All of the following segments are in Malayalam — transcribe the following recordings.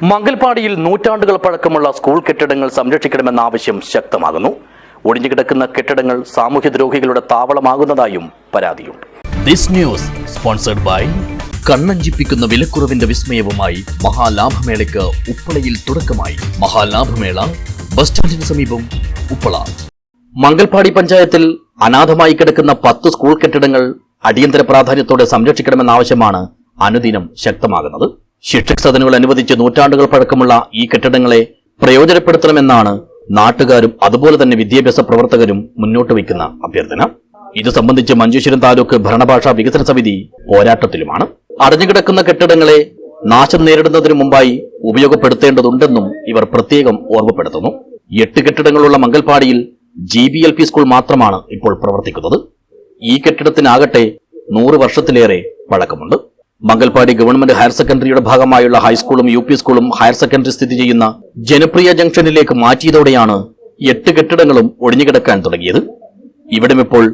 മംഗൽപാടിയിൽ നൂറ്റാണ്ടുകൾ പഴക്കമുള്ള സ്കൂൾ കെട്ടിടങ്ങൾ സംരക്ഷിക്കണമെന്ന ആവശ്യം ശക്തമാകുന്നു. ഒടിഞ്ഞുകിടക്കുന്ന കെട്ടിടങ്ങൾ സാമൂഹ്യദ്രോഹികളുടെ താവളമാകുന്നതായും പരാതിയുണ്ട്. ദിസ് ന്യൂസ് സ്പോൺസർഡ് ബൈ കണ്ണഞ്ചിപ്പിക്കുന്ന വിലക്കുറവിന്റെ വിസ്മയവുമായി മഹാലാഭമേളയ്ക്ക് ഉപ്പളയിൽ തുടക്കമായി. മഹാലാഭമേള ബസ് സ്റ്റാൻഡിന് സമീപം ഉപ്പള. മംഗൽപാടി പഞ്ചായത്തിൽ അനാഥമായി കിടക്കുന്ന 10 സ്കൂൾ കെട്ടിടങ്ങൾ അടിയന്തര പ്രാധാന്യത്തോടെ സംരക്ഷിക്കണമെന്ന ആവശ്യമാണ് അനുദിനം ശക്തമാകുന്നത്. ശിക്ഷക സദനുകൾ അനുവദിച്ച് നൂറ്റാണ്ടുകൾ പഴക്കമുള്ള ഈ കെട്ടിടങ്ങളെ പ്രയോജനപ്പെടുത്തണമെന്നാണ് നാട്ടുകാരും അതുപോലെ തന്നെ വിദ്യാഭ്യാസ പ്രവർത്തകരും മുന്നോട്ട് വയ്ക്കുന്ന അഭ്യർത്ഥന. ഇത് സംബന്ധിച്ച് മഞ്ചേശ്വരം താലൂക്ക് ഭരണഭാഷാ വികസന സമിതി പോരാട്ടത്തിലുമാണ്. അടഞ്ഞുകിടക്കുന്ന കെട്ടിടങ്ങളെ നാശം നേരിടുന്നതിനു മുമ്പായി ഉപയോഗപ്പെടുത്തേണ്ടതുണ്ടെന്നും ഇവർ പ്രത്യേകം ഓർമ്മപ്പെടുത്തുന്നു. 8 കെട്ടിടങ്ങളുള്ള മംഗൽപാടിയിൽ GBLP സ്കൂൾ മാത്രമാണ് ഇപ്പോൾ പ്രവർത്തിക്കുന്നത്. ഈ കെട്ടിടത്തിനാകട്ടെ 100 വർഷത്തിലേറെ പഴക്കമുണ്ട്. മംഗൽപാടി ഗവൺമെന്റ് ഹയർ സെക്കൻഡറിയുടെ ഭാഗമായുള്ള ഹൈസ്കൂളും UP സ്കൂളും ഹയർ സെക്കൻഡറി സ്ഥിതി ചെയ്യുന്ന ജനപ്രിയ ജംഗ്ഷനിലേക്ക് മാറ്റിയതോടെയാണ് 8 കെട്ടിടങ്ങളും ഒഴിഞ്ഞുകിടക്കാൻ തുടങ്ങിയത്. ഇവിടം ഇപ്പോൾ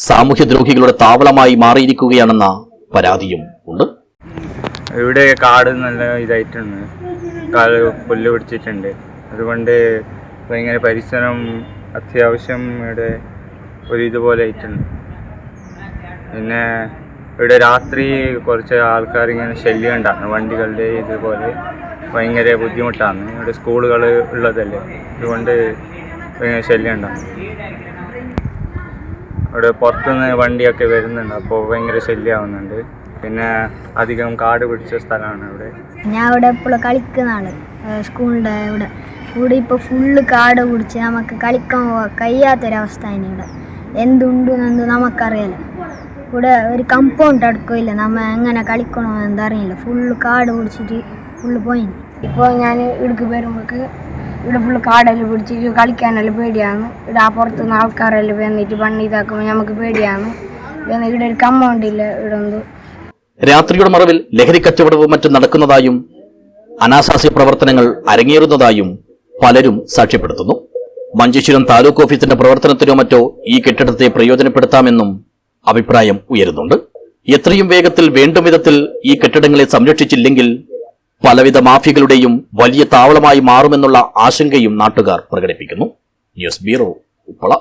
സാമൂഹ്യദ്രോഹികളുടെ താവളമായി മാറിയിരിക്കുകയാണെന്ന പരാതിയും ഉണ്ട്. ഇവിടെ കാട് നല്ല ഇതായിട്ടുണ്ട്, കാട് പുല്ല് പിടിച്ചിട്ടുണ്ട്. അതുകൊണ്ട് ഭയങ്കര പരിസരം അത്യാവശ്യം ഇവിടെ ഒരു ഇതുപോലെ ആയിട്ടുണ്ട്. പിന്നെ ഇവിടെ രാത്രി കുറച്ച് ആൾക്കാർ ഇങ്ങനെ ശല്യം ഉണ്ടാകുന്നു, വണ്ടികളുടെ ഇതുപോലെ ഭയങ്കര ബുദ്ധിമുട്ടാണ്. ഇവിടെ സ്കൂളുകൾ ഉള്ളതല്ലേ, അതുകൊണ്ട് ഭയങ്കര ശല്യം ഉണ്ടാകും. ഇവിടെ പുറത്തുനിന്ന് വണ്ടിയൊക്കെ വരുന്നുണ്ട്, അപ്പോൾ ഭയങ്കര ശല്യമാവുന്നുണ്ട്. പിന്നെ അധികം കാട് പിടിച്ച സ്ഥലമാണ് ഇവിടെ. ഞാൻ ഇവിടെ എപ്പോഴും കളിക്കുന്നതാണ് സ്കൂളിൻ്റെ ഇവിടെ ഇപ്പോൾ ഫുള്ള് കാട് പിടിച്ച് നമുക്ക് കളിക്കാൻ കഴിയാത്തൊരവസ്ഥ തന്നെ. ഇവിടെ എന്തുണ്ടെന്ന് നമുക്കറിയില്ല. ഇവിടെ ഒരു കമ്പൗണ്ട് അടുക്കില്ല, നമ്മൾ എങ്ങനെ കളിക്കണോ എന്തറിയില്ല. ഫുള്ള് കാട് പിടിച്ചിട്ട് ഫുള്ള് പോയി. ഇപ്പോൾ ഞാൻ ഇവിടേക്ക് വരുമ്പോൾക്ക് ഇവിടെ ഫുള്ള് കാടെല്ലാം പിടിച്ചിട്ട് കളിക്കാനെല്ലാം പേടിയാണ്. ഇവിടെ ആ പുറത്തുനിന്ന് ആൾക്കാരെല്ലാം വന്നിട്ട് പണി ഇതാക്കുമ്പോൾ നമുക്ക് പേടിയാണ്. ഇവിടെ ഒരു കമ്പൗണ്ട് ഇല്ല. ഇവിടെ ഒന്ന് രാത്രിയുടെ മറവിൽ ലഹരി കച്ചവടവും മറ്റും നടക്കുന്നതായും അനാശാസ്യ പ്രവർത്തനങ്ങൾ അരങ്ങേറുന്നതായും പലരും സാക്ഷ്യപ്പെടുത്തുന്നു. മഞ്ചേശ്വരം താലൂക്ക് ഓഫീസിന്റെ പ്രവർത്തനത്തിനോ മറ്റോ ഈ കെട്ടിടത്തെ പ്രയോജനപ്പെടുത്താമെന്നും അഭിപ്രായം ഉയരുന്നുണ്ട്. എത്രയും വേഗത്തിൽ വേണ്ടും വിധത്തിൽ ഈ കെട്ടിടങ്ങളെ സംരക്ഷിച്ചില്ലെങ്കിൽ പലവിധ മാഫിയകളുടെയും വലിയ താവളമായി മാറുമെന്നുള്ള ആശങ്കയും നാട്ടുകാർ പ്രകടിപ്പിക്കുന്നു. News bureau, Uppala.